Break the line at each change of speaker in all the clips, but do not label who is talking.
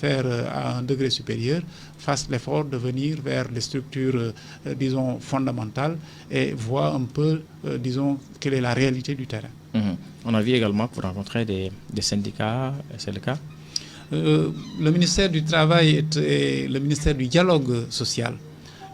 faire à un degré supérieur fassent l'effort de venir vers les structures, disons, fondamentales et voient un peu, disons, quelle est la réalité du terrain.
On a vu également que vous rencontrez des syndicats, c'est le cas?
Le ministère du Travail est le ministère du dialogue social.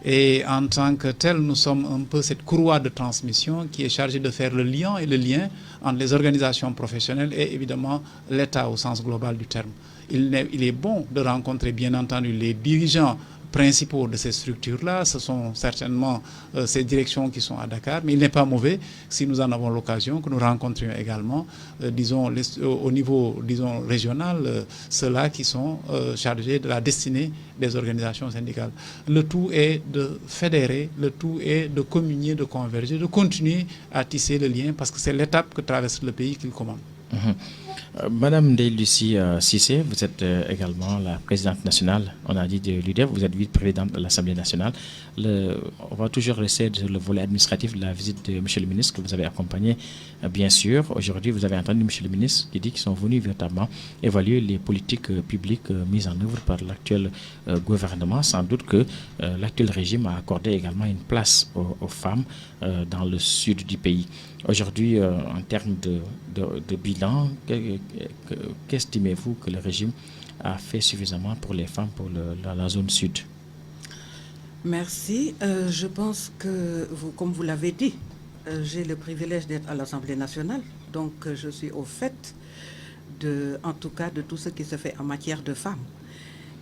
Et en tant que tel, nous sommes un peu cette courroie de transmission qui est chargée de faire le lien entre les organisations professionnelles et évidemment l'État au sens global du terme. Il est bon de rencontrer bien entendu les dirigeants principaux de ces structures-là. Ce sont certainement ces directions qui sont à Dakar, mais il n'est pas mauvais, si nous en avons l'occasion, que nous rencontrions également, disons, au niveau, disons, régional, ceux-là qui sont chargés de la destinée des organisations syndicales. Le tout est de fédérer, le tout est de communier, de converger, de continuer à tisser le lien, parce que c'est l'étape que traverse le pays qu'il commande.
Madame Ndeye-Lucie Cissé, vous êtes également la présidente nationale, on a dit de l'UDEF, vous êtes vice-présidente de l'Assemblée nationale. On va toujours rester sur le volet administratif de la visite de M. le ministre que vous avez accompagné, bien sûr. Aujourd'hui, vous avez entendu M. le ministre qui dit qu'ils sont venus véritablement évaluer les politiques publiques mises en œuvre par l'actuel gouvernement. Sans doute que l'actuel régime a accordé également une place aux femmes dans le sud du pays. Aujourd'hui, en termes de bilan, qu'estimez-vous que le régime a fait suffisamment pour les femmes pour la zone sud?
Merci. Je pense que, comme vous l'avez dit, j'ai le privilège d'être à l'Assemblée nationale, donc je suis au fait, en tout cas, de tout ce qui se fait en matière de femmes.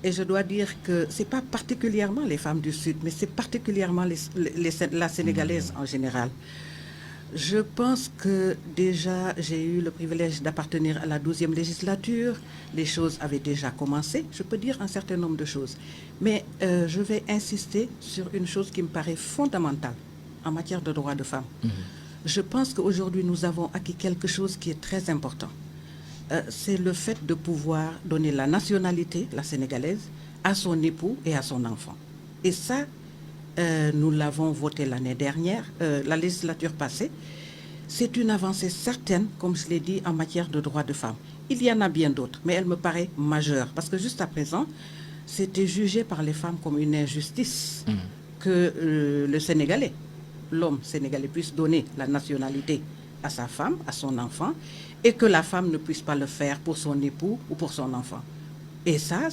Et je dois dire que ce n'est pas particulièrement les femmes du Sud, mais c'est particulièrement la Sénégalaise en général. Je pense que déjà, j'ai eu le privilège d'appartenir à la 12e législature. Les choses avaient déjà commencé. Je peux dire un certain nombre de choses. Mais je vais insister sur une chose qui me paraît fondamentale en matière de droits de femmes. Je pense qu'aujourd'hui, nous avons acquis quelque chose qui est très important. C'est le fait de pouvoir donner la nationalité, la sénégalaise, à son époux et à son enfant. Et ça, nous l'avons voté l'année dernière, la législature passée. C'est une avancée certaine, comme je l'ai dit, en matière de droits de femmes. Il y en a bien d'autres, mais elle me paraît majeure. Parce que juste à présent, c'était jugé par les femmes comme une injustice que le Sénégalais, l'homme sénégalais, puisse donner la nationalité à sa femme, à son enfant, et que la femme ne puisse pas le faire pour son époux ou pour son enfant. Et ça,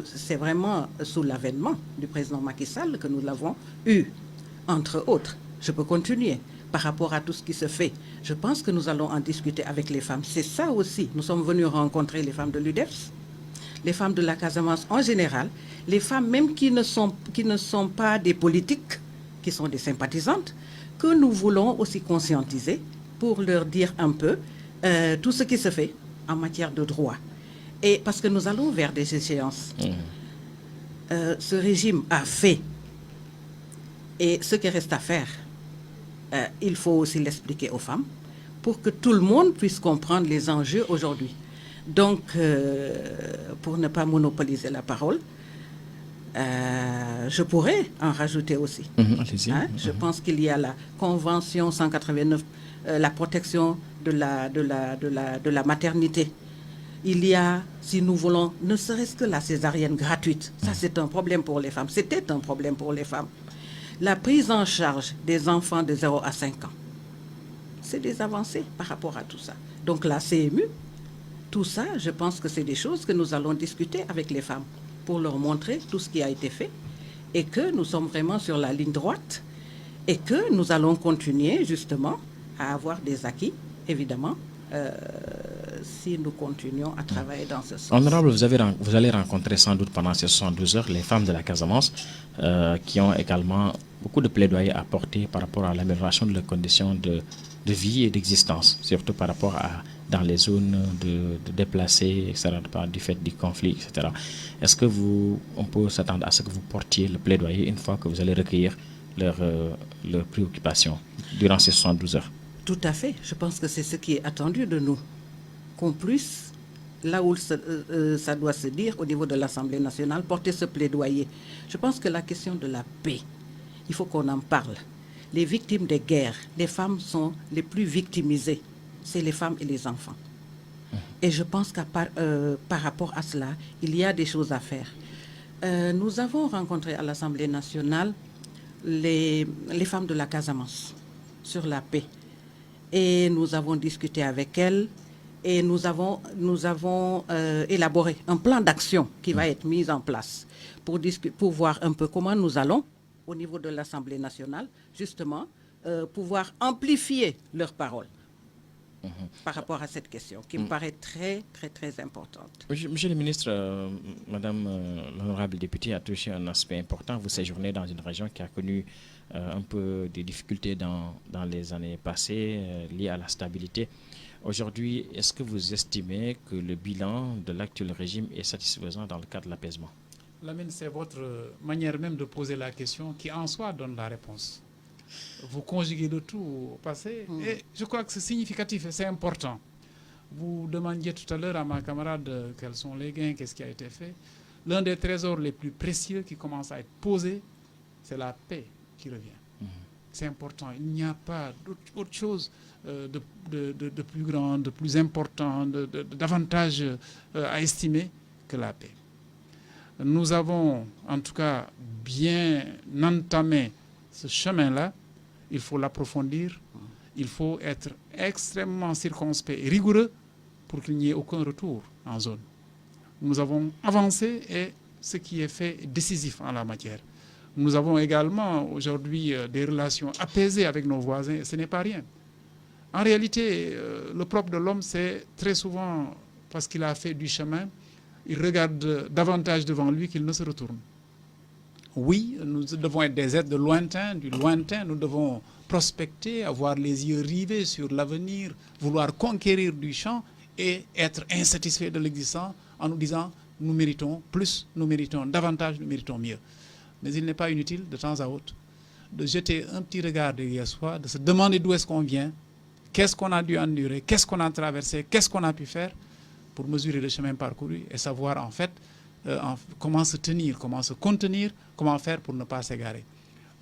c'est vraiment sous l'avènement du président Macky Sall que nous l'avons eu, entre autres. Je peux continuer par rapport à tout ce qui se fait. Je pense que nous allons en discuter avec les femmes. C'est ça aussi. Nous sommes venus rencontrer les femmes de l'UDEF, les femmes de la Casamance en général, les femmes même qui ne sont pas des politiques, qui sont des sympathisantes, que nous voulons aussi conscientiser pour leur dire un peu tout ce qui se fait en matière de droit. Et parce que nous allons vers des échéances. Ce régime a fait. Et ce qui reste à faire, il faut aussi l'expliquer aux femmes pour que tout le monde puisse comprendre les enjeux aujourd'hui. Donc, pour ne pas monopoliser la parole, je pourrais en rajouter aussi. Je pense qu'il y a la Convention 189, la protection de la maternité. Il y a, si nous voulons, ne serait-ce que la césarienne gratuite. Ça, c'est un problème pour les femmes. C'était un problème pour les femmes. La prise en charge des enfants de 0 à 5 ans. C'est des avancées par rapport à tout ça. Donc la CMU, tout ça, je pense que c'est des choses que nous allons discuter avec les femmes pour leur montrer tout ce qui a été fait et que nous sommes vraiment sur la ligne droite et que nous allons continuer justement à avoir des acquis, évidemment, si nous continuons à travailler dans ce sens.
Honorable, vous allez rencontrer sans doute pendant ces 72 heures les femmes de la Casamance qui ont également beaucoup de plaidoyer à porter par rapport à l'amélioration de leurs conditions de vie et d'existence, surtout par rapport à dans les zones de déplacés, etc., du fait du conflit, etc. Est-ce que on peut s'attendre à ce que vous portiez le plaidoyer une fois que vous allez recueillir leurs préoccupations durant ces 72 heures?
Tout à fait. Je pense que c'est ce qui est attendu de nous. Qu'on puisse, là où ça doit se dire, au niveau de l'Assemblée nationale, porter ce plaidoyer. Je pense que la question de la paix, il faut qu'on en parle. Les victimes des guerres, les femmes sont les plus victimisées. C'est les femmes et les enfants. Et je pense par rapport à cela, il y a des choses à faire. Nous avons rencontré à l'Assemblée nationale les femmes de la Casamance sur la paix. Et nous avons discuté avec elles et nous avons élaboré un plan d'action qui va être mis en place pour voir un peu comment nous allons, au niveau de l'Assemblée nationale, justement, pouvoir amplifier leurs paroles. Par rapport à cette question, qui me paraît très, très, très importante.
Monsieur le ministre, Madame l'honorable députée a touché un aspect important. Vous séjournez dans une région qui a connu un peu de difficultés dans les années passées liées à la stabilité. Aujourd'hui, est-ce que vous estimez que le bilan de l'actuel régime est satisfaisant dans le cadre de l'apaisement?
Lamine, c'est votre manière même de poser la question qui en soi donne la réponse. Vous conjuguez le tout au passé et je crois que c'est significatif et c'est important. Vous demandiez tout à l'heure à ma camarade quels sont les gains, qu'est-ce qui a été fait. L'un des trésors les plus précieux qui commence à être posé, c'est la paix qui revient. C'est important. Il n'y a pas d'autre chose de plus grand, de plus important, davantage à estimer que la paix. Nous avons en tout cas bien entamé ce chemin-là. Il faut l'approfondir, il faut être extrêmement circonspect et rigoureux pour qu'il n'y ait aucun retour en zone. Nous avons avancé et ce qui est fait est décisif en la matière. Nous avons également aujourd'hui des relations apaisées avec nos voisins et ce n'est pas rien. En réalité, le propre de l'homme, c'est très souvent parce qu'il a fait du chemin, il regarde davantage devant lui qu'il ne se retourne. Oui, nous devons être des êtres du lointain, nous devons prospecter, avoir les yeux rivés sur l'avenir, vouloir conquérir du champ et être insatisfait de l'existant en nous disant nous méritons plus, nous méritons davantage, nous méritons mieux. Mais il n'est pas inutile de temps à autre de jeter un petit regard derrière soi, de se demander d'où est-ce qu'on vient, qu'est-ce qu'on a dû endurer, qu'est-ce qu'on a traversé, qu'est-ce qu'on a pu faire pour mesurer le chemin parcouru et savoir en fait comment se tenir, comment se contenir, comment faire pour ne pas s'égarer.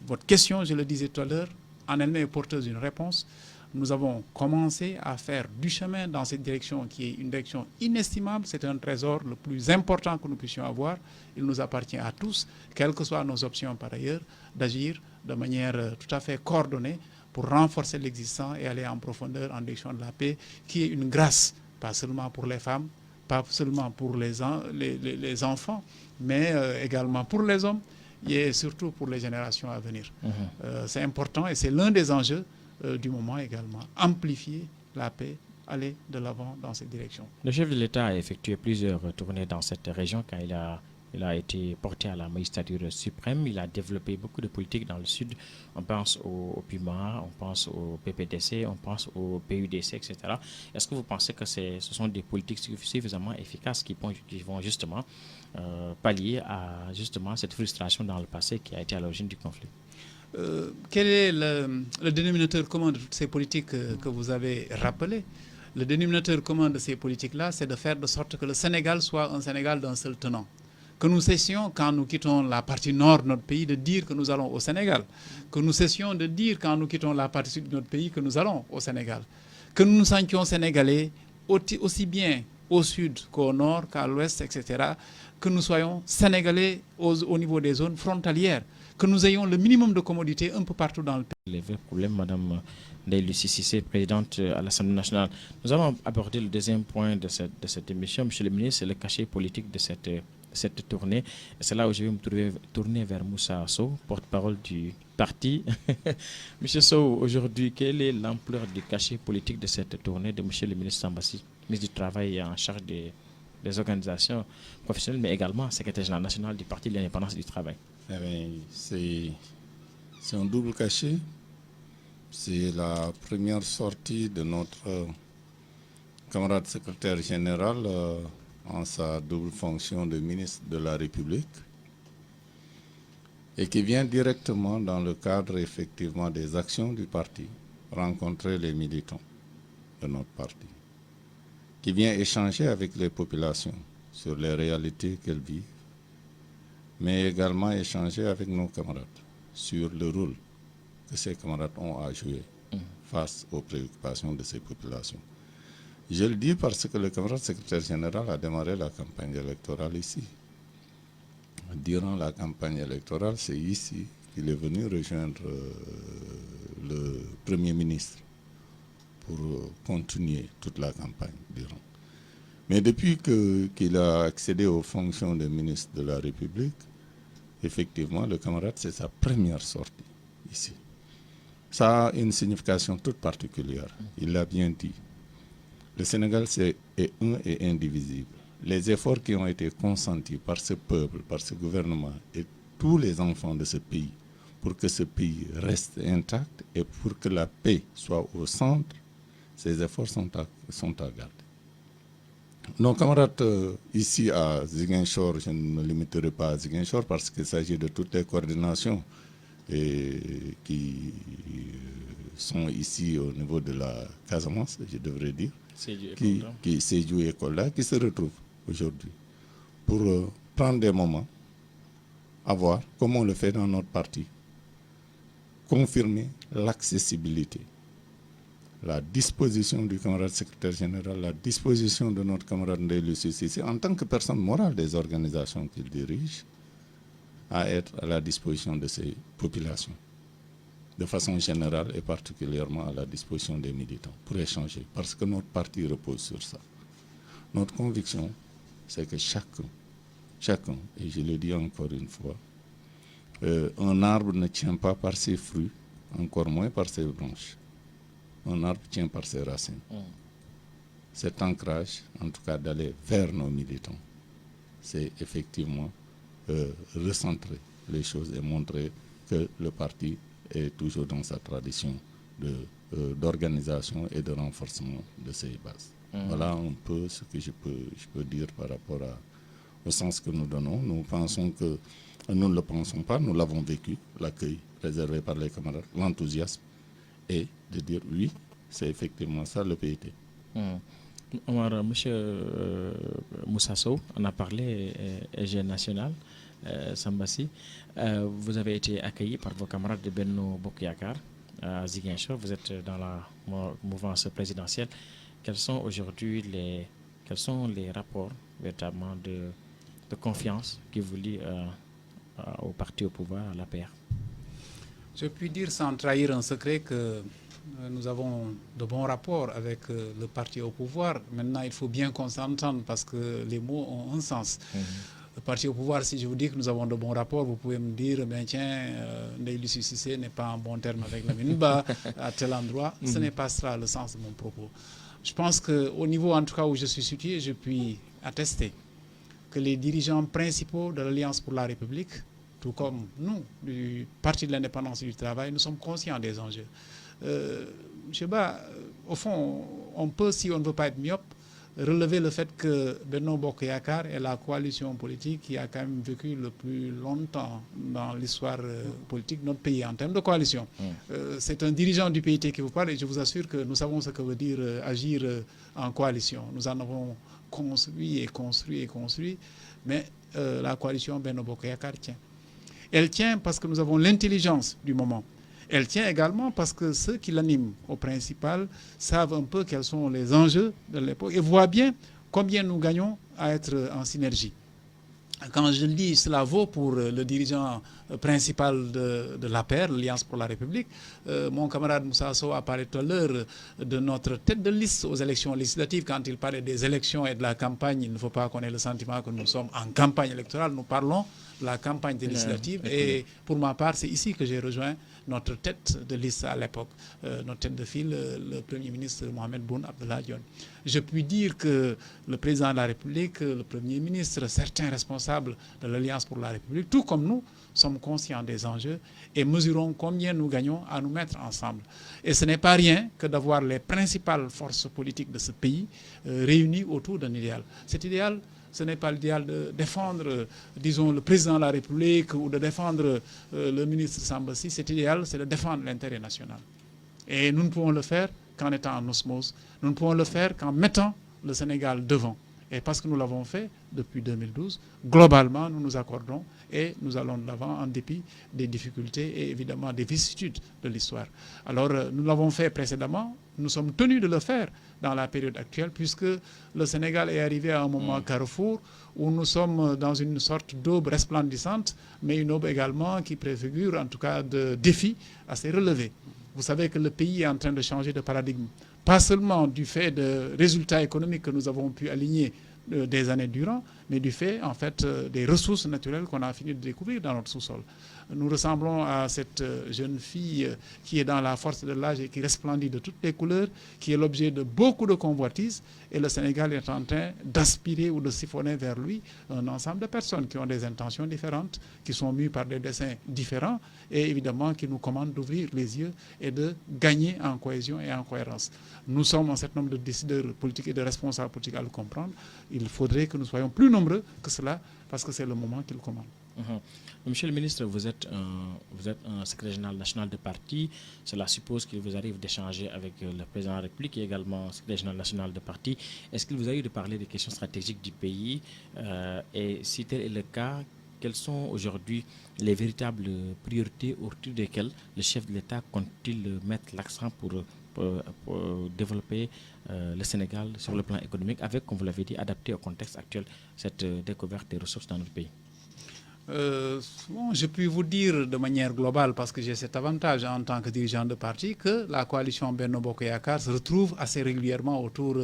Votre question, je le disais tout à l'heure, en elle-même est porteuse d'une réponse. Nous avons commencé à faire du chemin dans cette direction qui est une direction inestimable. C'est un trésor le plus important que nous puissions avoir. Il nous appartient à tous, quelles que soient nos options par ailleurs, d'agir de manière tout à fait coordonnée pour renforcer l'existant et aller en profondeur en direction de la paix, qui est une grâce, pas seulement pour les femmes, pas seulement pour les enfants, mais également pour les hommes et surtout pour les générations à venir. C'est important et c'est l'un des enjeux du moment également. Amplifier la paix, aller de l'avant dans cette direction.
Le chef de l'État a effectué plusieurs tournées dans cette région quand il a été porté à la magistrature suprême. Il a développé beaucoup de politiques dans le sud. On pense au PUMA, on pense au PPDC, on pense au PUDC, etc. Est-ce que vous pensez que ce sont des politiques suffisamment efficaces qui vont justement pallier à justement cette frustration dans le passé qui a été à l'origine du conflit?
Quel est le dénominateur commun de toutes ces politiques que vous avez rappelées? Le dénominateur commun de ces politiques-là, c'est de faire de sorte que le Sénégal soit un Sénégal d'un seul tenant. Que nous cessions, quand nous quittons la partie nord de notre pays, de dire que nous allons au Sénégal. Que nous cessions de dire, quand nous quittons la partie sud de notre pays, que nous allons au Sénégal. Que nous nous sentions sénégalais aussi bien au sud qu'au nord, qu'à l'ouest, etc. Que nous soyons sénégalais au niveau des zones frontalières. Que nous ayons le minimum de commodité un peu partout dans le pays.
Les vrais problèmes, Madame Ndeye Lucie Cissé, présidente à l'Assemblée nationale. Nous allons aborder le deuxième point de cette émission, Monsieur le ministre, c'est le cachet politique de cette tournée. Et c'est là où je vais me tourner vers Moussa Sow, porte-parole du parti. Monsieur Sow, aujourd'hui, quelle est l'ampleur du cachet politique de cette tournée de Monsieur le ministre Sambassi, ministre du Travail en charge des organisations professionnelles, mais également secrétaire général national du Parti de l'Indépendance et du Travail?
C'est un double cachet. C'est la première sortie de notre camarade secrétaire général en sa double fonction de ministre de la République et qui vient directement dans le cadre effectivement des actions du parti, rencontrer les militants de notre parti, qui vient échanger avec les populations sur les réalités qu'elles vivent, mais également échanger avec nos camarades sur le rôle que ces camarades ont à jouer face aux préoccupations de ces populations. Je le dis parce que le camarade secrétaire général a démarré la campagne électorale ici. Durant la campagne électorale, c'est ici qu'il est venu rejoindre le Premier ministre pour continuer toute la campagne durant. Mais depuis qu'il a accédé aux fonctions de ministre de la République, effectivement, le camarade, c'est sa première sortie ici. Ça a une signification toute particulière. Il l'a bien dit. Le Sénégal est un et indivisible. Les efforts qui ont été consentis par ce peuple, par ce gouvernement et tous les enfants de ce pays pour que ce pays reste intact et pour que la paix soit au centre, ces efforts sont à garder. Nos camarades ici à Ziguinchor, je ne me limiterai pas à Ziguinchor parce qu'il s'agit de toutes les coordinations qui sont ici au niveau de la Casamance, je devrais dire, Sédhiou et Kolda, qui se retrouvent aujourd'hui pour prendre des moments à voir, comme on le fait dans notre parti, confirmer l'accessibilité, la disposition du camarade secrétaire général, la disposition de notre camarade Ndeye Lucie Cissé, en tant que personne morale des organisations qu'il dirige, à être à la disposition de ces populations, de façon générale et particulièrement à la disposition des militants, pour échanger, parce que notre parti repose sur ça. Notre conviction, c'est que chacun, et je le dis encore une fois, un arbre ne tient pas par ses fruits, encore moins par ses branches. Un arbre tient par ses racines. Cet ancrage, en tout cas d'aller vers nos militants, c'est effectivement recentrer les choses et montrer que le parti est toujours dans sa tradition d'organisation et de renforcement de ses bases. Voilà un peu ce que je peux dire par rapport au sens que nous donnons. Nous pensons que nous ne le pensons pas, nous l'avons vécu, l'accueil réservé par les camarades, l'enthousiasme, et de dire oui, c'est effectivement ça le PIT.
Omar, monsieur Moussa Sow, on a parlé EG national, Sambassi. Vous avez été accueilli par vos camarades de Benno Bokk Yakaar à Ziguinchor. Vous êtes dans la mouvance présidentielle. Quels sont aujourd'hui les rapports véritablement de confiance qui vous lient au parti au pouvoir, à l'APR?
Je puis dire sans trahir un secret que nous avons de bons rapports avec le parti au pouvoir. Maintenant, il faut bien qu'on s'entende parce que les mots ont un sens. Le parti au pouvoir, si je vous dis que nous avons de bons rapports, vous pouvez me dire, ben tiens, Ndeye Lucie Cissé n'est pas en bon terme avec Lamine Ba à tel endroit. Ce n'est pas cela le sens de mon propos. Je pense qu'au niveau, en tout cas, où je suis situé, je puis attester que les dirigeants principaux de l'Alliance pour la République, tout comme nous, du Parti de l'indépendance et du travail, nous sommes conscients des enjeux. M. Ba, au fond, on peut, si on ne veut pas être myope, relever le fait que Benno Bokk Yakaar est la coalition politique qui a quand même vécu le plus longtemps dans l'histoire politique de notre pays en termes de coalition. C'est un dirigeant du PIT qui vous parle et je vous assure que nous savons ce que veut dire agir en coalition. Nous en avons construit, mais la coalition Benno Bokk Yakaar tient. Elle tient parce que nous avons l'intelligence du moment. Elle tient également parce que ceux qui l'animent au principal savent un peu quels sont les enjeux de l'époque et voient bien combien nous gagnons à être en synergie. Quand je le dis, cela vaut pour le dirigeant principal de l'APR, l'Alliance pour la République. Mon camarade Moussa Sow a parlé tout à l'heure de notre tête de liste aux élections législatives. Quand il parlait des élections et de la campagne, il ne faut pas qu'on ait le sentiment que nous sommes en campagne électorale. Nous parlons de la campagne des législatives. Et pour ma part, c'est ici que j'ai rejoint notre tête de liste à l'époque, notre tête de file, le Premier ministre Mohamed Boun Abdallah Dionne. Je puis dire que le président de la République, le Premier ministre, certains responsables de l'Alliance pour la République, tout comme nous, sommes conscients des enjeux et mesurons combien nous gagnons à nous mettre ensemble. Et ce n'est pas rien que d'avoir les principales forces politiques de ce pays réunies autour d'un idéal. Cet idéal, ce n'est pas l'idéal de défendre, disons, le président de la République ou de défendre le ministre Sambassi. Cet idéal, c'est de défendre l'intérêt national. Et nous ne pouvons le faire qu'en étant en osmose. Nous ne pouvons le faire qu'en mettant le Sénégal devant. Et parce que nous l'avons fait depuis 2012, globalement, nous nous accordons et nous allons de l'avant en dépit des difficultés et évidemment des vicissitudes de l'histoire. Alors, nous l'avons fait précédemment, nous sommes tenus de le faire dans la période actuelle, puisque le Sénégal est arrivé à un moment carrefour où nous sommes dans une sorte d'aube resplendissante, mais une aube également qui préfigure en tout cas de défis assez relevés. Vous savez que le pays est en train de changer de paradigme, pas seulement du fait de résultats économiques que nous avons pu aligner des années durant, mais du fait en fait des ressources naturelles qu'on a fini de découvrir dans notre sous-sol. Nous ressemblons à cette jeune fille qui est dans la force de l'âge et qui resplendit de toutes les couleurs, qui est l'objet de beaucoup de convoitises, et le Sénégal est en train d'aspirer ou de siphonner vers lui un ensemble de personnes qui ont des intentions différentes, qui sont mues par des desseins différents, et évidemment qui nous commandent d'ouvrir les yeux et de gagner en cohésion et en cohérence. Nous sommes un certain nombre de décideurs politiques et de responsables politiques à le comprendre. Il faudrait que nous soyons plus nombreux que cela, parce que c'est le moment qu'il commande.
Monsieur le ministre, vous êtes un secrétaire général national de parti. Cela suppose qu'il vous arrive d'échanger avec le président de la République et également secrétaire général national de parti. Est-ce qu'il vous arrive de parler des questions stratégiques du pays et si tel est le cas, quelles sont aujourd'hui les véritables priorités autour desquelles le chef de l'État compte-t-il mettre l'accent pour développer le Sénégal sur le plan économique avec, comme vous l'avez dit, adapté au contexte actuel, cette découverte des ressources dans notre pays?
Je puis vous dire de manière globale, parce que j'ai cet avantage en tant que dirigeant de parti, que la coalition Benno Bokk Yakaar se retrouve assez régulièrement autour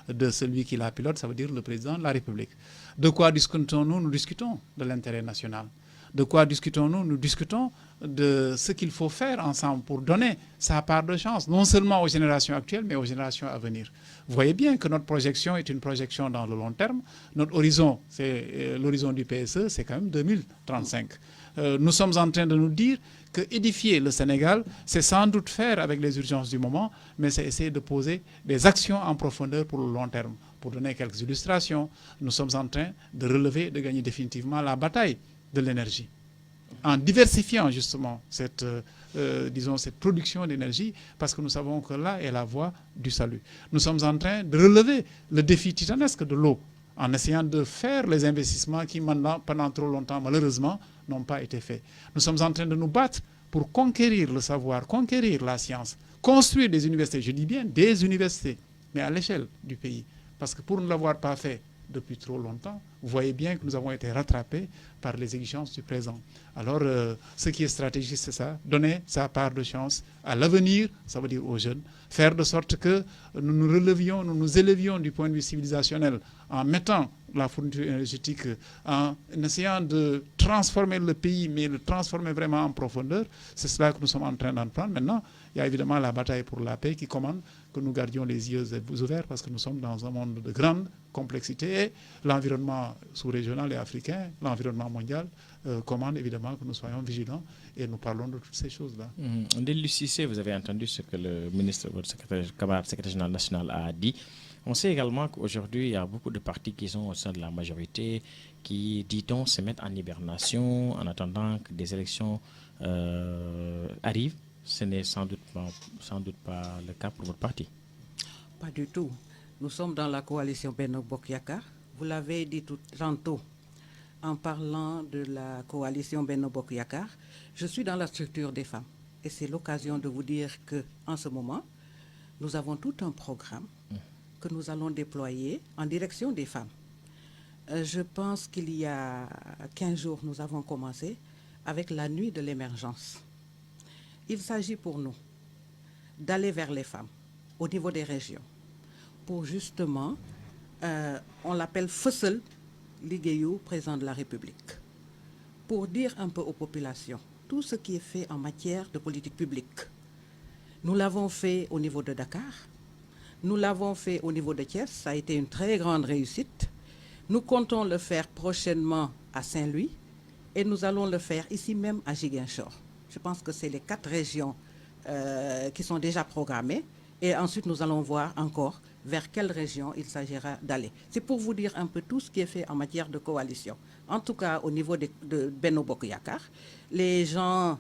de celui qui la pilote, ça veut dire le président de la République. De quoi discutons-nous? Nous discutons de l'intérêt national. De quoi discutons-nous? Nous discutons de ce qu'il faut faire ensemble pour donner sa part de chance, non seulement aux générations actuelles, mais aux générations à venir. Vous voyez bien que notre projection est une projection dans le long terme. Notre horizon, c'est l'horizon du PSE, c'est quand même 2035. Nous sommes en train de nous dire que édifier le Sénégal, c'est sans doute faire avec les urgences du moment, mais c'est essayer de poser des actions en profondeur pour le long terme. Pour donner quelques illustrations, nous sommes en train de relever, de gagner définitivement la bataille de l'énergie, en diversifiant justement cette production d'énergie, parce que nous savons que là est la voie du salut. Nous sommes en train de relever le défi titanesque de l'eau, en essayant de faire les investissements qui, maintenant, pendant trop longtemps, malheureusement, n'ont pas été faits. Nous sommes en train de nous battre pour conquérir le savoir, conquérir la science, construire des universités, je dis bien des universités, mais à l'échelle du pays. Parce que pour ne l'avoir pas fait depuis trop longtemps, vous voyez bien que nous avons été rattrapés par les exigences du présent. Alors, ce qui est stratégique, c'est ça, donner sa part de chance à l'avenir, ça veut dire aux jeunes, faire de sorte que nous nous relevions, nous nous élevions du point de vue civilisationnel en mettant la fourniture énergétique, en essayant de transformer le pays, mais le transformer vraiment en profondeur. C'est cela que nous sommes en train d'entendre. Maintenant, il y a évidemment la bataille pour la paix qui commande que nous gardions les yeux ouverts, parce que nous sommes dans un monde de grande complexité et l'environnement sous-régional et africain, l'environnement mondial commande évidemment que nous soyons vigilants et nous parlons de toutes ces choses-là.
Dès le CIC, vous avez entendu ce que le ministre, votre camarade secrétaire général national a dit. On sait également qu'aujourd'hui, il y a beaucoup de partis qui sont au sein de la majorité qui, dit-on, se mettent en hibernation en attendant que des élections arrivent. Ce n'est sans doute pas le cas pour votre parti.
Pas du tout. Nous sommes dans la coalition Benno Bokk Yakaar. Vous l'avez dit tantôt en parlant de la coalition Benno Bokk Yakaar. Je suis dans la structure des femmes. Et c'est l'occasion de vous dire qu'en ce moment, nous avons tout un programme que nous allons déployer en direction des femmes. Je pense qu'il y a 15 jours, nous avons commencé avec la nuit de l'émergence. Il s'agit pour nous d'aller vers les femmes au niveau des régions pour justement, on l'appelle fësal liggéeyu président de la République, pour dire un peu aux populations tout ce qui est fait en matière de politique publique. Nous l'avons fait au niveau de Dakar, nous l'avons fait au niveau de Thiès, ça a été une très grande réussite. Nous comptons le faire prochainement à Saint-Louis et nous allons le faire ici même à Ziguinchor. Je pense que c'est les 4 régions qui sont déjà programmées et ensuite nous allons voir encore vers quelle région il s'agira d'aller. C'est pour vous dire un peu tout ce qui est fait en matière de coalition. En tout cas, au niveau de Benno Bokk Yakaar, les gens,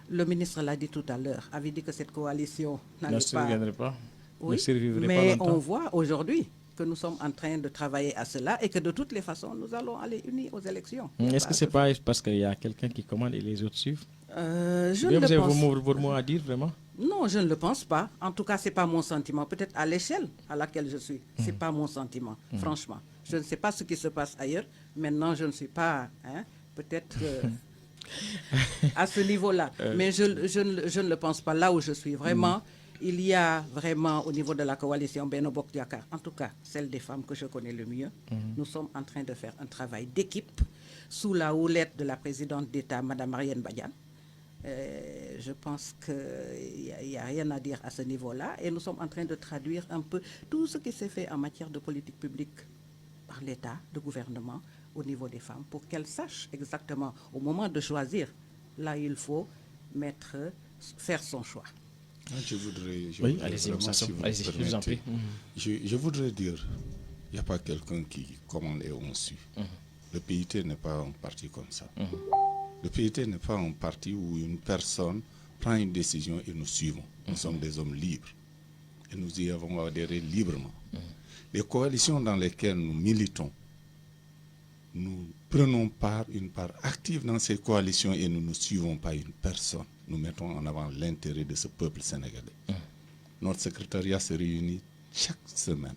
le ministre l'a dit tout à l'heure, avait dit que cette coalition n'allait pas...
pas.
Oui,
ne survivrait
mais
pas longtemps.
on voit aujourd'hui que nous sommes en train de travailler à cela et que de toutes les façons, nous allons aller unis aux élections.
Est-ce que ce n'est pas parce qu'il y a quelqu'un qui commande et les autres suivent?
Je
Vous
ne le
avez
pense
vos mots à dire, vraiment?
Non, je ne le pense pas. En tout cas, ce n'est pas mon sentiment. Peut-être à l'échelle à laquelle je suis, ce n'est pas mon sentiment, franchement. Je ne sais pas ce qui se passe ailleurs. Maintenant, je ne suis pas, peut-être à ce niveau-là. Mais je ne le pense pas. Là où je suis, vraiment, il y a vraiment au niveau de la coalition Benno Bokk Yakaar, en tout cas, celle des femmes que je connais le mieux, nous sommes en train de faire un travail d'équipe sous la houlette de la présidente d'État, Mme Marième Badiane. Je pense qu'il n'y a rien à dire à ce niveau-là et nous sommes en train de traduire un peu tout ce qui s'est fait en matière de politique publique par l'État, le gouvernement, au niveau des femmes, pour qu'elles sachent exactement au moment de choisir, là il faut faire son choix.
Je voudrais
allez-y, je vous en prie.
Je voudrais dire, il n'y a pas quelqu'un qui commande et on suit. Le PIT n'est pas un parti comme ça. Le PIT n'est pas un parti où une personne prend une décision et nous suivons. Nous sommes des hommes libres et nous y avons adhéré librement. Les coalitions dans lesquelles nous militons, nous prenons une part active dans ces coalitions et nous ne suivons pas une personne. Nous mettons en avant l'intérêt de ce peuple sénégalais. Notre secrétariat se réunit chaque semaine.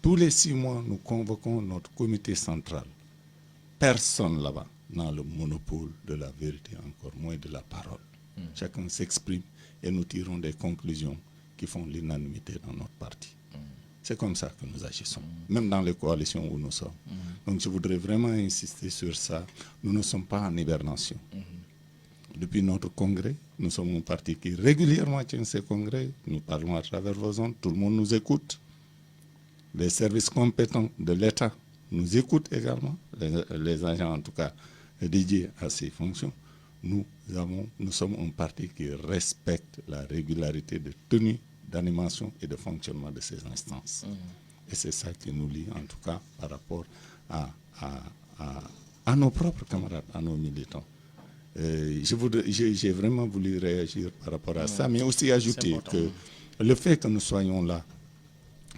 Tous les 6 mois, nous convoquons notre comité central. Personne là-bas n'a le monopole de la vérité, encore moins de la parole. Chacun s'exprime et nous tirons des conclusions qui font l'unanimité dans notre parti. C'est comme ça que nous agissons, même dans les coalitions où nous sommes. Donc je voudrais vraiment insister sur ça. Nous ne sommes pas en hibernation. Depuis notre congrès, nous sommes un parti qui régulièrement tient ses congrès. Nous parlons à travers vos ondes, tout le monde nous écoute. Les services compétents de l'État nous écoutent également, les agents en tout cas dédiés à ces fonctions. Nous sommes un parti qui respecte la régularité de tenue, d'animation et de fonctionnement de ces instances. Et c'est ça qui nous lie, en tout cas, par rapport à nos propres camarades, à nos militants. J'ai vraiment voulu réagir par rapport à ça, mais aussi ajouter que le fait que nous soyons là,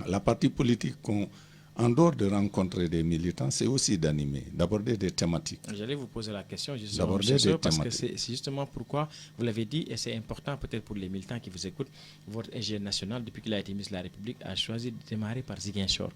la partie politique, en dehors de rencontrer des militants, c'est aussi d'animer, d'aborder des thématiques.
J'allais vous poser la question justement, parce que c'est justement pourquoi vous l'avez dit, et c'est important peut-être pour les militants qui vous écoutent, votre ingénieur national, depuis qu'il a été ministre de la République, a choisi de démarrer par Ziguinchor.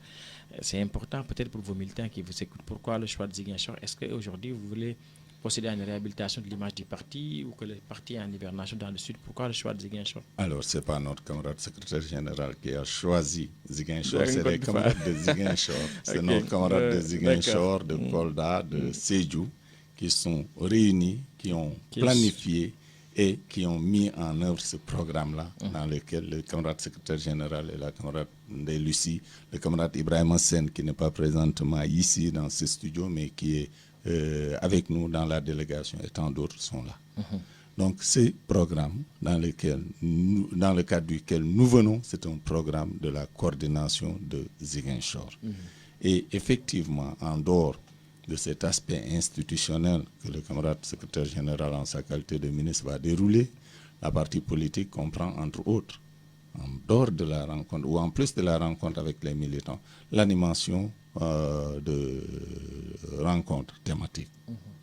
C'est important peut-être pour vos militants qui vous écoutent. Pourquoi le choix de Ziguinchor? Est-ce qu'aujourd'hui vous voulez procéder à une réhabilitation de l'image du parti ou que le parti est en hibernation dans le sud? Pourquoi le choix de Ziguinchor?
Alors, ce n'est pas notre camarade secrétaire général qui a choisi Ziguinchor, c'est les camarades de Ziguinchor. C'est nos camarades de Ziguinchor, de Kolda, de Sédhiou, qui sont réunis, qui ont planifié et qui ont mis en œuvre ce programme-là, dans lequel le camarade secrétaire général et la camarade de Lucie, le camarade Ibrahim Sen, qui n'est pas présentement ici dans ce studio, mais qui est avec nous dans la délégation, et tant d'autres sont là. Donc, ce programme dans le cadre duquel nous venons, c'est un programme de la coordination de Ziguinchor. Et effectivement, en dehors de cet aspect institutionnel que le camarade secrétaire général en sa qualité de ministre va dérouler, la partie politique comprend entre autres, en dehors de la rencontre, ou en plus de la rencontre avec les militants, l'animation de rencontres thématiques,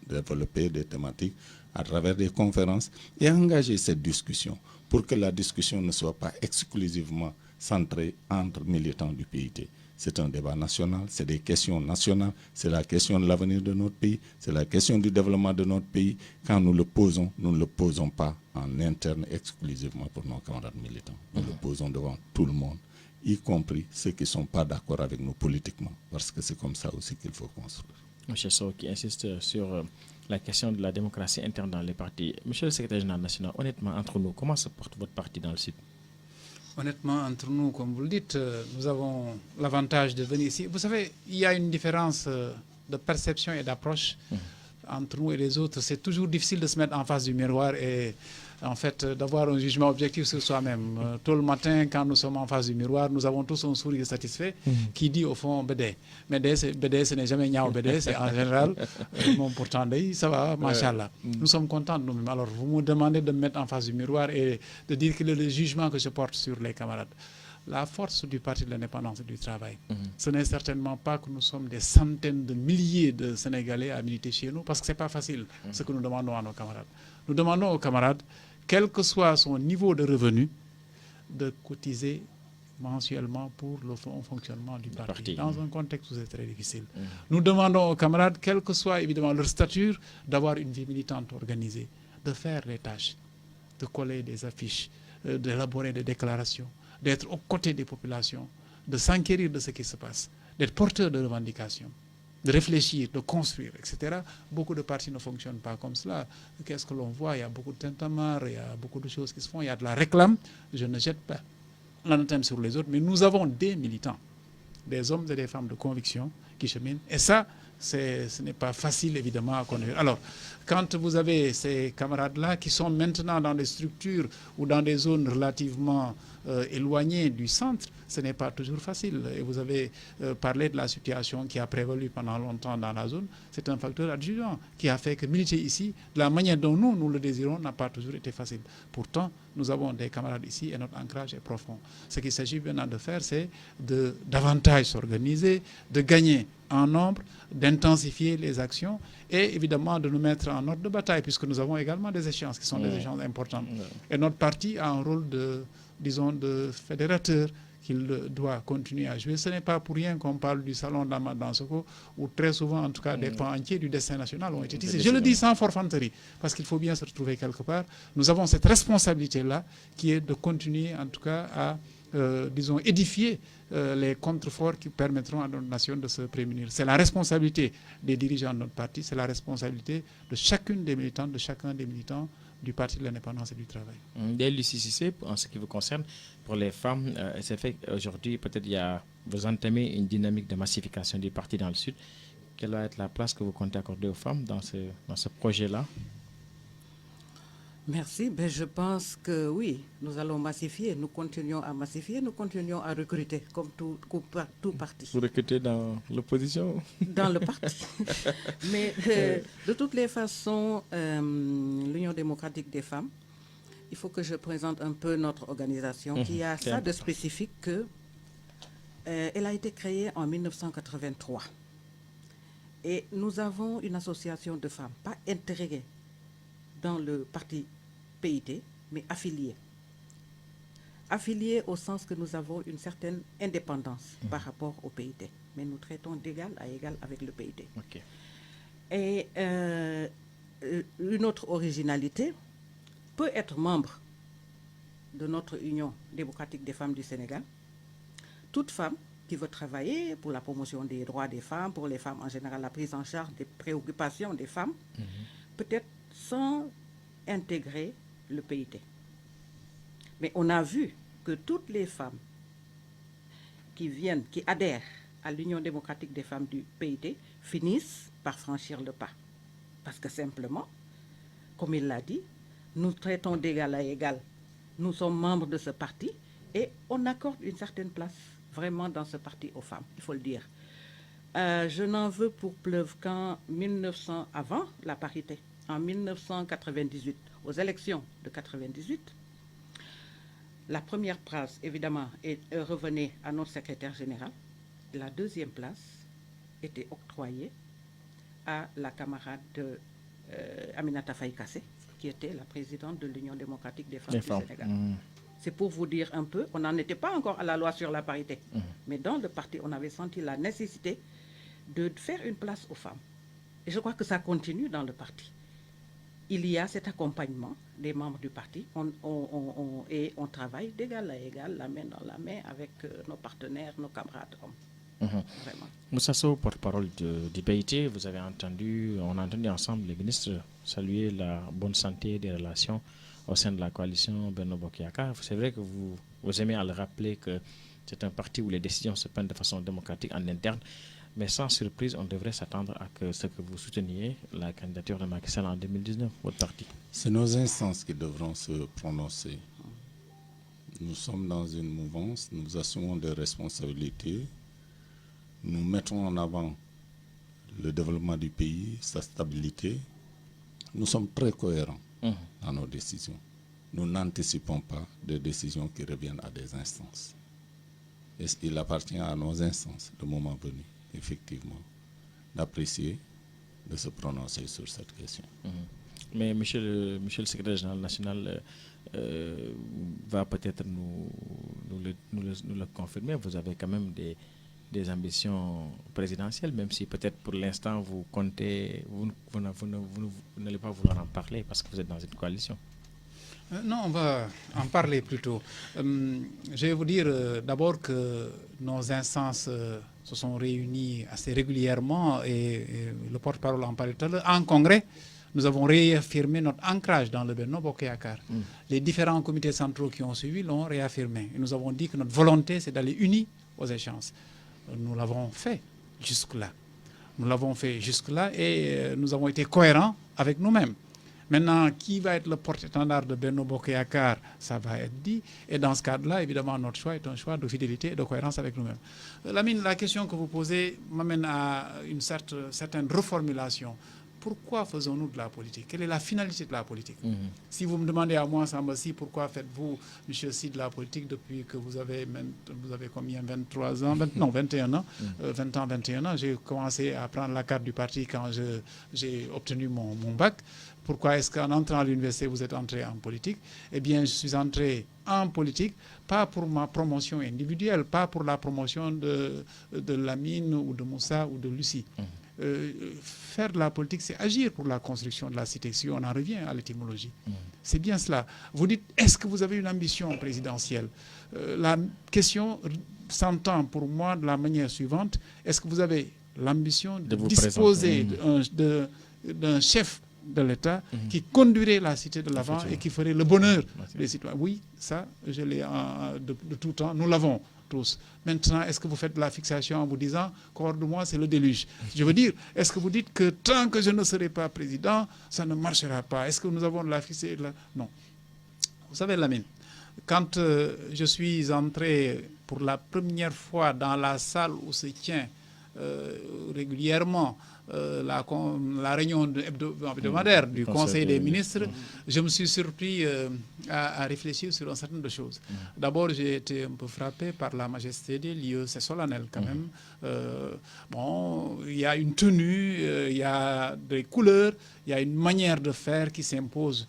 développer des thématiques à travers des conférences et engager cette discussion pour que la discussion ne soit pas exclusivement centrée entre militants du PIT. C'est un débat national, c'est des questions nationales, c'est la question de l'avenir de notre pays, c'est la question du développement de notre pays. Quand nous le posons, nous ne le posons pas en interne exclusivement pour nos camarades militants. Nous le posons devant tout le monde, y compris ceux qui ne sont pas d'accord avec nous politiquement, parce que c'est comme ça aussi qu'il faut construire.
M. Sow qui insiste sur la question de la démocratie interne dans les partis. Monsieur le secrétaire général national, honnêtement, entre nous, comment se porte votre parti dans le Sud?
Honnêtement, entre nous, comme vous le dites, nous avons l'avantage de venir ici. Vous savez, il y a une différence de perception et d'approche entre nous et les autres. C'est toujours difficile de se mettre en face du miroir et en fait d'avoir un jugement objectif sur soi-même. Tôt le matin, quand nous sommes en face du miroir, nous avons tous un sourire satisfait qui dit au fond Bédé. Bédé, ce n'est jamais Niao Bédé, c'est en général mon pourtant ça va, machallah. Nous sommes contents de nous-mêmes. Alors vous me demandez de me mettre en face du miroir et de dire quel est le jugement que je porte sur les camarades. la force du Parti de l'indépendance et du travail. Ce n'est certainement pas que nous sommes des centaines de milliers de Sénégalais à militer chez nous, parce que ce n'est pas facile ce que nous demandons à nos camarades. Nous demandons aux camarades, quel que soit son niveau de revenu, de cotiser mensuellement pour le fonctionnement du parti, dans un contexte où c'est très difficile. Nous demandons aux camarades, quelle que soit évidemment leur stature, d'avoir une vie militante organisée, de faire les tâches, de coller des affiches, d'élaborer des déclarations, d'être aux côtés des populations, de s'enquérir de ce qui se passe, d'être porteur de revendications, de réfléchir, de construire, etc. Beaucoup de partis ne fonctionnent pas comme cela. Qu'est-ce que l'on voit? Il y a beaucoup de tintamarre, il y a beaucoup de choses qui se font, il y a de la réclame. Je ne jette pas l'anathème sur les autres, mais nous avons des militants, des hommes et des femmes de conviction qui cheminent. Et ça, ce n'est pas facile, évidemment, à conduire. Alors, quand vous avez ces camarades-là qui sont maintenant dans des structures ou dans des zones relativement éloignées du centre, ce n'est pas toujours facile. Et vous avez parlé de la situation qui a prévalu pendant longtemps dans la zone. C'est un facteur adjuvant qui a fait que militer ici, de la manière dont nous le désirons, n'a pas toujours été facile. Pourtant, nous avons des camarades ici et notre ancrage est profond. Ce qu'il s'agit maintenant de faire, c'est de davantage s'organiser, de gagner en nombre, d'intensifier les actions et évidemment de nous mettre en ordre de bataille, puisque nous avons également des échéances qui sont des échéances importantes. Et notre parti a un rôle de, disons, de fédérateur qu'il doit continuer à jouer. Ce n'est pas pour rien qu'on parle du salon d'Amad Dansoko, où très souvent, en tout cas, des pans entiers du destin national ont été tissés. Je le dis sans forfanterie, parce qu'il faut bien se retrouver quelque part. Nous avons cette responsabilité-là, qui est de continuer, en tout cas, à, disons, édifier les contreforts qui permettront à notre nation de se prémunir. C'est la responsabilité des dirigeants de notre parti, c'est la responsabilité de chacune des militantes, de chacun des militants du Parti de l'indépendance et du travail.
Dès l'UCCC, en ce qui vous concerne, pour les femmes, c'est fait qu'aujourd'hui, peut-être vous entamez une dynamique de massification du parti dans le Sud. Quelle va être la place que vous comptez accorder aux femmes dans ce projet-là?
Merci. Ben, je pense que oui, nous allons massifier, nous continuons à massifier, nous continuons à recruter comme tout parti.
Vous recrutez dans l'opposition?
Dans le parti. Mais de toutes les façons, l'Union démocratique des femmes, il faut que je présente un peu notre organisation qui a ça de spécifique que elle a été créée en 1983. Et nous avons une association de femmes, pas intégrées dans le parti PIT, mais affiliées. Affiliées au sens que nous avons une certaine indépendance par rapport au PIT. Mais nous traitons d'égal à égal avec le PIT.
Okay.
Et une autre originalité peut être membre de notre Union démocratique des femmes du Sénégal. Toute femme qui veut travailler pour la promotion des droits des femmes, pour les femmes en général, la prise en charge des préoccupations des femmes, peut-être sans intégrer le PIT. Mais on a vu que toutes les femmes qui adhèrent à l'Union démocratique des femmes du PIT finissent par franchir le pas. Parce que simplement, comme il l'a dit, nous traitons d'égal à égal. Nous sommes membres de ce parti et on accorde une certaine place vraiment dans ce parti aux femmes, il faut le dire. Je n'en veux pour preuve qu'en 1900, avant la parité, en 1998, aux élections de 98, la première place, évidemment, revenait à notre secrétaire général. La deuxième place était octroyée à la camarade Aminata Faye Kassé, qui était la présidente de l'Union démocratique des femmes du Sénégal. C'est pour vous dire un peu, on n'en était pas encore à la loi sur la parité, mais dans le parti, on avait senti la nécessité de faire une place aux femmes. Et je crois que ça continue dans le parti. Il y a cet accompagnement des membres du parti et on travaille d'égal à égal, la main dans la main avec nos partenaires, nos camarades hommes. Vraiment.
Moussa Sow, porte-parole du PIT, on a entendu ensemble les ministres saluer la bonne santé des relations au sein de la coalition Benno Bokk Yakaar. C'est vrai que vous aimez à le rappeler que c'est un parti où les décisions se prennent de façon démocratique en interne. Mais sans surprise, on devrait s'attendre à ce que vous souteniez la candidature de Macky Sall en 2019, votre parti.
C'est nos instances qui devront se prononcer. Nous sommes dans une mouvance, nous assumons des responsabilités, nous mettons en avant le développement du pays, sa stabilité. Nous sommes très cohérents dans nos décisions. Nous n'anticipons pas des décisions qui reviennent à des instances. Et il appartient à nos instances, le moment venu, effectivement, d'apprécier, de se prononcer sur cette question.
Mais monsieur le secrétaire général national va peut-être nous le confirmer. Vous avez quand même des ambitions présidentielles, même si peut-être pour l'instant vous comptez, vous n'allez pas vouloir en parler parce que vous êtes dans une coalition.
Non, on va en parler plutôt. Je vais vous dire d'abord que nos instances se sont réunies assez régulièrement et le porte-parole en parlait tout à l'heure. En congrès, nous avons réaffirmé notre ancrage dans le Benno Bokk Yakaar. Les différents comités centraux qui ont suivi l'ont réaffirmé. Et nous avons dit que notre volonté, c'est d'aller unis aux échéances. Nous l'avons fait jusque-là. Nous l'avons fait jusque-là et nous avons été cohérents avec nous-mêmes. Maintenant, qui va être le porte-étendard de Benno Bokk Yakaar, ça va être dit. Et dans ce cadre-là, évidemment, notre choix est un choix de fidélité et de cohérence avec nous-mêmes. Lamine, la question que vous posez m'amène à une certaine reformulation. Pourquoi faisons-nous de la politique? Quelle est la finalité de la politique? Si vous me demandez à moi, Samba Sy, pourquoi faites-vous, monsieur Sy, de la politique depuis que vous avez combien, 23 ans, 21 ans, 20 ans, 21 ans, j'ai commencé à prendre la carte du parti quand j'ai obtenu mon bac. Pourquoi est-ce qu'en entrant à l'université, vous êtes entré en politique? Eh bien, je suis entré en politique, pas pour ma promotion individuelle, pas pour la promotion de Lamine ou de Moussa ou de Lucie. Faire de la politique, c'est agir pour la construction de la cité, si on en revient à l'étymologie. C'est bien cela. Vous dites, est-ce que vous avez une ambition présidentielle? La question s'entend pour moi de la manière suivante. Est-ce que vous avez l'ambition de disposer d'un chef de l'État qui conduirait la cité de l'avant et qui ferait le bonheur des citoyens? Oui, ça, je l'ai de tout temps. Nous l'avons tous. Maintenant, est-ce que vous faites de la fixation en vous disant qu'hors de moi, c'est le déluge? Je veux dire, est-ce que vous dites que tant que je ne serai pas président, ça ne marchera pas? Est-ce que nous avons de la fixation? Non. Vous savez, Lamine, quand je suis entré pour la première fois dans la salle où se tient régulièrement la réunion hebdomadaire du Conseil des ministres, je me suis surpris à réfléchir sur un certain nombre de choses. D'abord, j'ai été un peu frappé par la majesté des lieux, c'est solennel quand même. Bon, il y a une tenue, il y a des couleurs, il y a une manière de faire qui s'impose.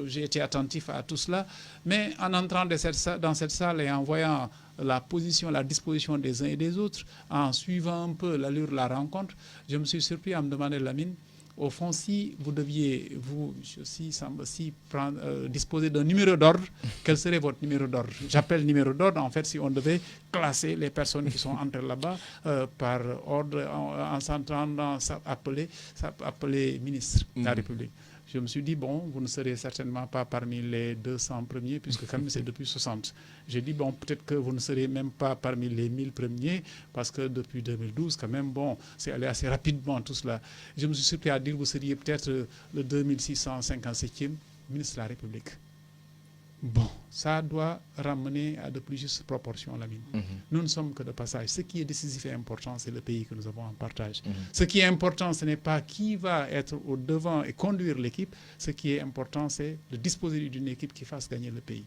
J'ai été attentif à tout cela, mais en entrant dans cette salle et en voyant la position, la disposition des uns et des autres, en suivant un peu l'allure de la rencontre, je me suis surpris à me demander, Lamine, au fond, si vous deviez, vous aussi, disposer d'un numéro d'ordre, quel serait votre numéro d'ordre? J'appelle numéro d'ordre, en fait, si on devait classer les personnes qui sont entrées là-bas par ordre, en s'entendant appeler ministre de la République. Je me suis dit, bon, vous ne serez certainement pas parmi les 200 premiers, puisque quand même c'est depuis 60. J'ai dit, bon, peut-être que vous ne serez même pas parmi les 1000 premiers, parce que depuis 2012, quand même, bon, c'est allé assez rapidement tout cela. Je me suis surpris à dire, vous seriez peut-être le 2657e ministre de la République. Bon, ça doit ramener à de plus justes proportions, Lamine. Nous ne sommes que de passage. Ce qui est décisif et important, c'est le pays que nous avons en partage. Ce qui est important, ce n'est pas qui va être au devant et conduire l'équipe. Ce qui est important, c'est de disposer d'une équipe qui fasse gagner le pays.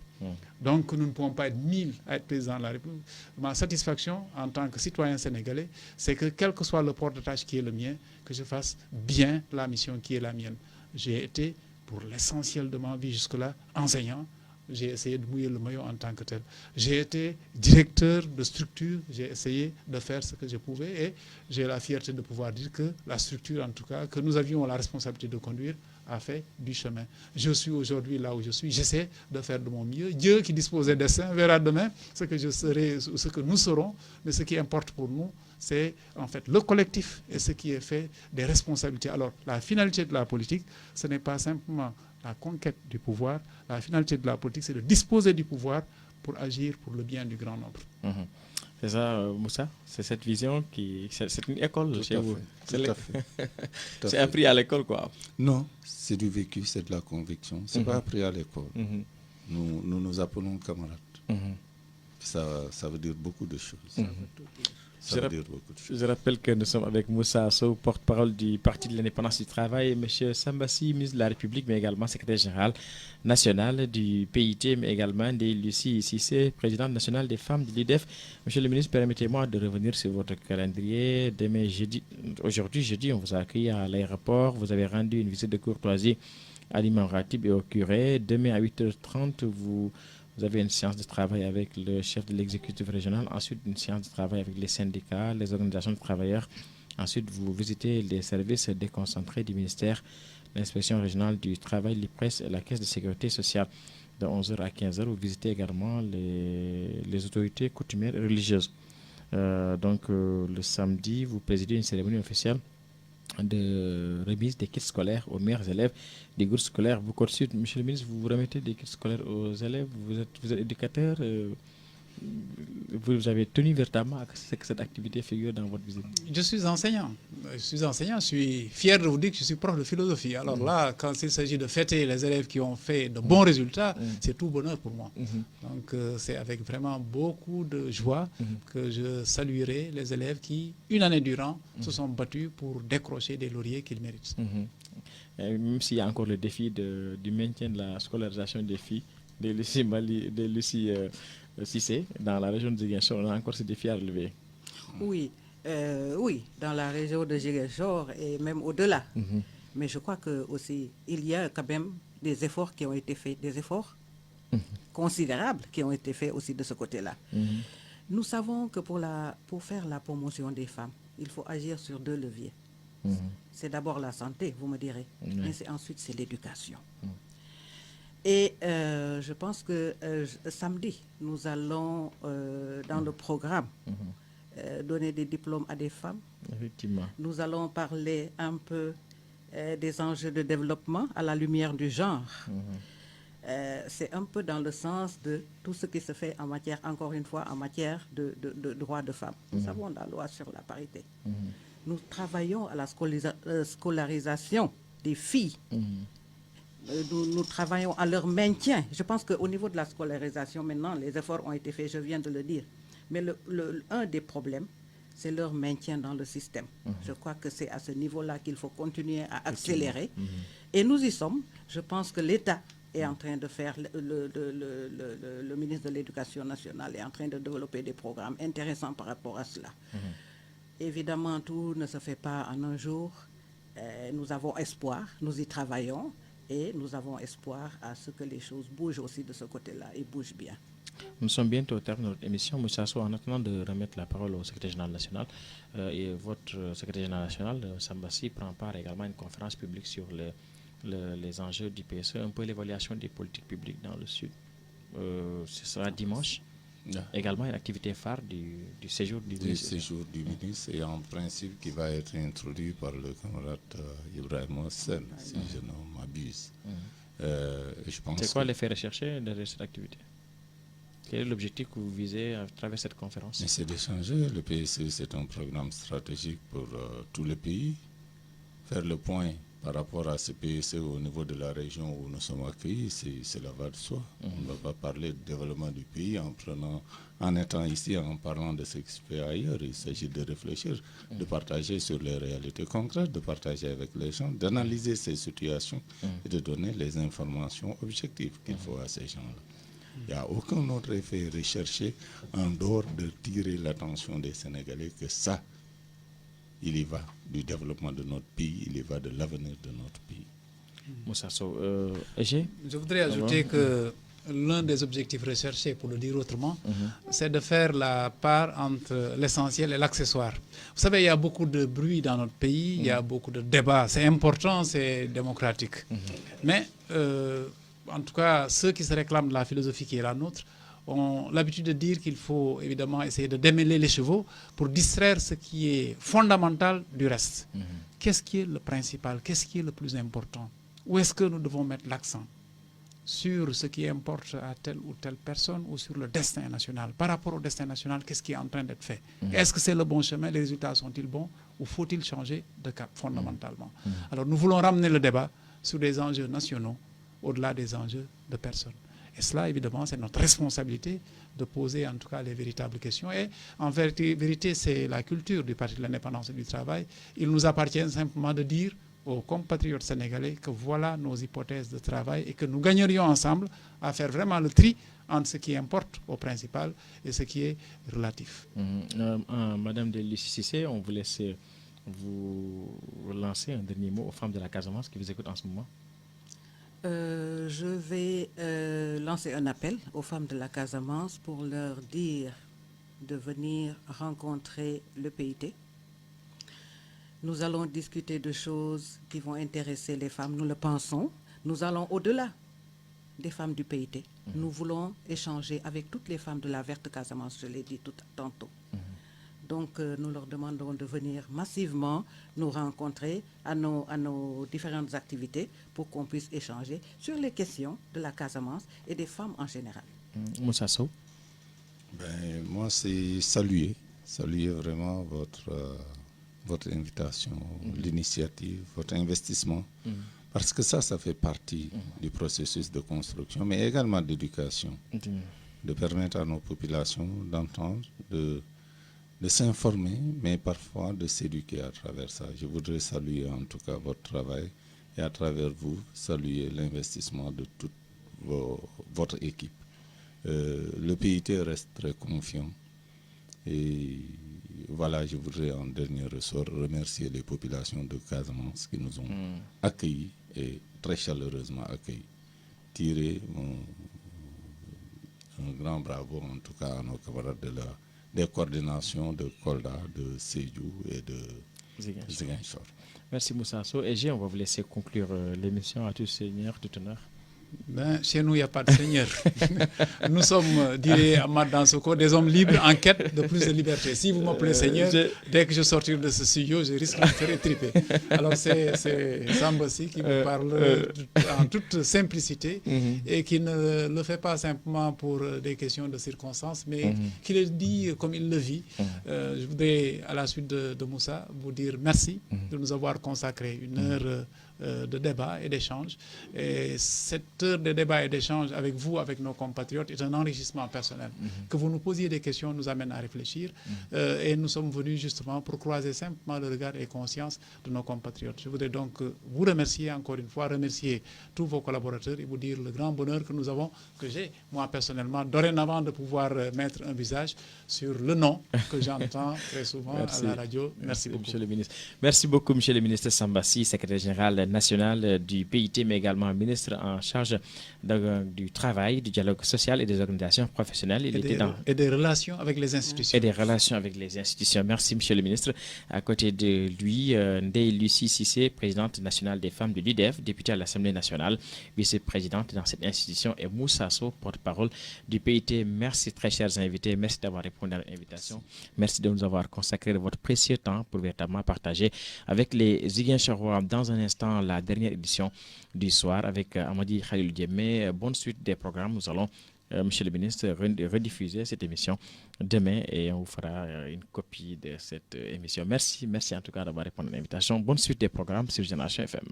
Donc, nous ne pouvons pas être 1000 à être président de la République. Ma satisfaction, en tant que citoyen sénégalais, c'est que quel que soit le port de tâche qui est le mien, que je fasse bien la mission qui est la mienne. J'ai été, pour l'essentiel de ma vie jusque-là, enseignant. J'ai essayé de mouiller le maillot en tant que tel. J'ai été directeur de structure, j'ai essayé de faire ce que je pouvais et j'ai la fierté de pouvoir dire que la structure, en tout cas, que nous avions la responsabilité de conduire, a fait du chemin. Je suis aujourd'hui là où je suis, j'essaie de faire de mon mieux. Dieu qui dispose des desseins verra demain ce que je serai, ce que nous serons, mais ce qui importe pour nous, c'est en fait le collectif et ce qui est fait des responsabilités. Alors, la finalité de la politique, ce n'est pas simplement la conquête du pouvoir. La finalité de la politique, c'est de disposer du pouvoir pour agir pour le bien du grand nombre.
C'est ça, Moussa? C'est cette vision c'est une école chez vous? C'est appris à l'école, quoi?
Non, c'est du vécu, c'est de la conviction. C'est pas appris à l'école. Nous appelons camarades. Ça veut dire beaucoup de choses. Ça veut dire beaucoup de choses.
Je rappelle que nous sommes avec Moussa Sow, porte-parole du Parti de l'Indépendance du Travail, et M. Sambassi, ministre de la République, mais également secrétaire général national du PIT, mais également des Lucie Cissé, présidente nationale des femmes de l'IDEF. Monsieur le ministre, permettez-moi de revenir sur votre calendrier. Aujourd'hui, jeudi, on vous a accueilli à l'aéroport. Vous avez rendu une visite de courtoisie à l'imam Ratib et au curé. Demain à 8h30, vous avez une séance de travail avec le chef de l'exécutif régional, ensuite une séance de travail avec les syndicats, les organisations de travailleurs. Ensuite, vous visitez les services déconcentrés du ministère, l'inspection régionale du travail, l'IPRES et la caisse de sécurité sociale. De 11h à 15h, vous visitez également les autorités coutumières et religieuses. Le samedi, vous présidez une cérémonie officielle de remise des kits scolaires aux meilleurs élèves des groupes scolaires Boucotte Sud. Monsieur le ministre, vous remettez des kits scolaires aux élèves, vous êtes éducateur, vous avez tenu véritablement à ce que cette activité figure dans votre visite.
Je suis enseignant, je suis fier de vous dire que je suis prof de philosophie. Alors là, quand il s'agit de fêter les élèves qui ont fait de bons résultats, c'est tout bonheur pour moi. Donc c'est avec vraiment beaucoup de joie que je saluerai les élèves qui, une année durant, se sont battus pour décrocher des lauriers qu'ils méritent.
Même s'il y a encore le défi du maintien de la scolarisation des filles, de Lucie Cissé, dans la région de Ziguinchor, on a encore ce défi à relever.
Oui, dans la région de Ziguinchor et même au-delà. Mais je crois que aussi il y a quand même des efforts qui ont été faits, des efforts considérables qui ont été faits aussi de ce côté-là. Nous savons que pour faire la promotion des femmes, il faut agir sur 2 leviers. C'est d'abord la santé, vous me direz, mais ensuite c'est l'éducation. Et je pense que samedi, nous allons, dans le programme, donner des diplômes à des femmes.
Effectivement.
Nous allons parler un peu des enjeux de développement à la lumière du genre. C'est un peu dans le sens de tout ce qui se fait en matière, encore une fois, en matière de droits de femmes. Nous avons la loi sur la parité. Nous travaillons à la scolarisation des filles. Nous travaillons à leur maintien. Je pense qu'au niveau de la scolarisation, maintenant, les efforts ont été faits, je viens de le dire. Mais un des problèmes, c'est leur maintien dans le système. Je crois que c'est à ce niveau-là qu'il faut continuer à accélérer. Et nous y sommes. Je pense que l'État est en train de faire, le ministre de l'Éducation nationale est en train de développer des programmes intéressants par rapport à cela. Évidemment, tout ne se fait pas en un jour. Nous avons espoir, nous y travaillons. Et nous avons espoir à ce que les choses bougent aussi de ce côté-là et bougent bien.
Nous sommes bientôt au terme de notre émission. Moussa Sow, en attendant de remettre la parole au secrétaire général national, et votre secrétaire général national, Sambassi, prend part également à une conférence publique sur les enjeux du PSE, un peu l'évaluation des politiques publiques dans le Sud. Ce sera dimanche. Également une activité phare du séjour du ministre.
Du séjour du ministre et en principe qui va être introduit par le camarade Ibrahim Hossein, si je ne m'abuse.
C'est quoi l'effet recherché de cette activité? Quel est l'objectif que vous visez à travers cette conférence?
C'est d'échanger. Le PSE, c'est un programme stratégique pour tout le pays. Faire le point par rapport à ce PSE au niveau de la région où nous sommes accueillis, c'est la va de soi. On ne va pas parler de développement du pays en étant ici, en parlant de ce qui se fait ailleurs. Il s'agit de réfléchir, de partager sur les réalités concrètes, de partager avec les gens, d'analyser ces situations et de donner les informations objectives qu'il faut à ces gens-là. Il n'y a aucun autre effet recherché en dehors de tirer l'attention des Sénégalais que ça. Il y va du développement de notre pays, il y va de l'avenir de notre pays.
Moussa Sow,
je voudrais ajouter que l'un des objectifs recherchés, pour le dire autrement, c'est de faire la part entre l'essentiel et l'accessoire. Vous savez, il y a beaucoup de bruit dans notre pays, il y a beaucoup de débats. C'est important, c'est démocratique. Mais, en tout cas, ceux qui se réclament de la philosophie qui est la nôtre ont l'habitude de dire qu'il faut évidemment essayer de démêler les chevaux pour distraire ce qui est fondamental du reste. Qu'est-ce qui est le principal? Qu'est-ce qui est le plus important? Où est-ce que nous devons mettre l'accent? Sur ce qui importe à telle ou telle personne ou sur le destin national? Par rapport au destin national, qu'est-ce qui est en train d'être fait? Est-ce que c'est le bon chemin? Les résultats sont-ils bons? Ou faut-il changer de cap fondamentalement? Alors nous voulons ramener le débat sur des enjeux nationaux au-delà des enjeux de personnes. Et cela, évidemment, c'est notre responsabilité de poser en tout cas les véritables questions. Et en vérité, c'est la culture du Parti de l'Indépendance et du Travail. Il nous appartient simplement de dire aux compatriotes sénégalais que voilà nos hypothèses de travail et que nous gagnerions ensemble à faire vraiment le tri entre ce qui importe au principal et ce qui est relatif.
Madame de Lucie Cissé, on vous laisse vous lancer un dernier mot aux femmes de la Casamance qui vous écoutent en ce moment.
Je vais lancer un appel aux femmes de la Casamance pour leur dire de venir rencontrer le PIT. Nous allons discuter de choses qui vont intéresser les femmes, nous le pensons. Nous allons au-delà des femmes du PIT. Nous voulons échanger avec toutes les femmes de la Verte Casamance, je l'ai dit tantôt. Donc, nous leur demandons de venir massivement nous rencontrer à nos différentes activités pour qu'on puisse échanger sur les questions de la Casamance et des femmes en général.
Moussa Sow.
Moi, c'est saluer vraiment votre invitation, l'initiative, votre investissement. Parce que ça fait partie du processus de construction, mais également d'éducation, de permettre à nos populations d'entendre, de s'informer, mais parfois de s'éduquer à travers ça. Je voudrais saluer en tout cas votre travail et à travers vous, saluer l'investissement de toute votre équipe. Le PIT reste très confiant et voilà, je voudrais en dernier ressort remercier les populations de Casamance qui nous ont accueillis et très chaleureusement accueillis. Tirer un grand bravo en tout cas à nos camarades des coordinations de Kolda, de Sédhiou et de Ziguinchor.
Merci Moussa Sow. Et on va vous laisser conclure l'émission. À tout seigneur, tout honneur.
Chez nous, il n'y a pas de seigneur. Nous sommes, dirait Ahmad Dansoko, des hommes libres en quête de plus de liberté. Si vous m'appelez seigneur, dès que je sortirai de ce studio, je risque de me faire étriper. Alors c'est Sambassi qui me parle en toute simplicité et qui ne le fait pas simplement pour des questions de circonstances, mais qui le dit comme il le vit. Je voudrais, à la suite de Moussa, vous dire merci de nous avoir consacré une heure de débat et d'échange. Et cette heure de débat et d'échange avec vous, avec nos compatriotes, est un enrichissement personnel. Que vous nous posiez des questions nous amène à réfléchir. Et nous sommes venus justement pour croiser simplement le regard et conscience de nos compatriotes. Je voudrais donc vous remercier encore une fois, remercier tous vos collaborateurs et vous dire le grand bonheur que nous avons, que j'ai moi personnellement, dorénavant de pouvoir mettre un visage sur le nom que j'entends très souvent à la radio. Merci beaucoup.
Monsieur le ministre. Merci beaucoup, monsieur le ministre Sambassi, secrétaire général national du PIT, mais également ministre en charge du travail, du dialogue social et des organisations professionnelles.
Et des relations avec les institutions.
Et des relations avec les institutions. Merci, monsieur le ministre. À côté de lui, Ndeye Lucie Cissé, présidente nationale des femmes de l'UDEF, députée à l'Assemblée nationale, vice-présidente dans cette institution, et Moussa Sow, porte-parole du PIT. Merci, très chers invités. Merci d'avoir répondu à l'invitation. Merci de nous avoir consacré votre précieux temps pour véritablement partager avec les Ziguinchorois. Dans un instant, la dernière édition du soir avec Amadi Khalil Diémé. Bonne suite des programmes. Nous allons, monsieur le ministre, rediffuser cette émission demain et on vous fera une copie de cette émission. Merci en tout cas d'avoir répondu à l'invitation. Bonne suite des programmes sur Génération FM.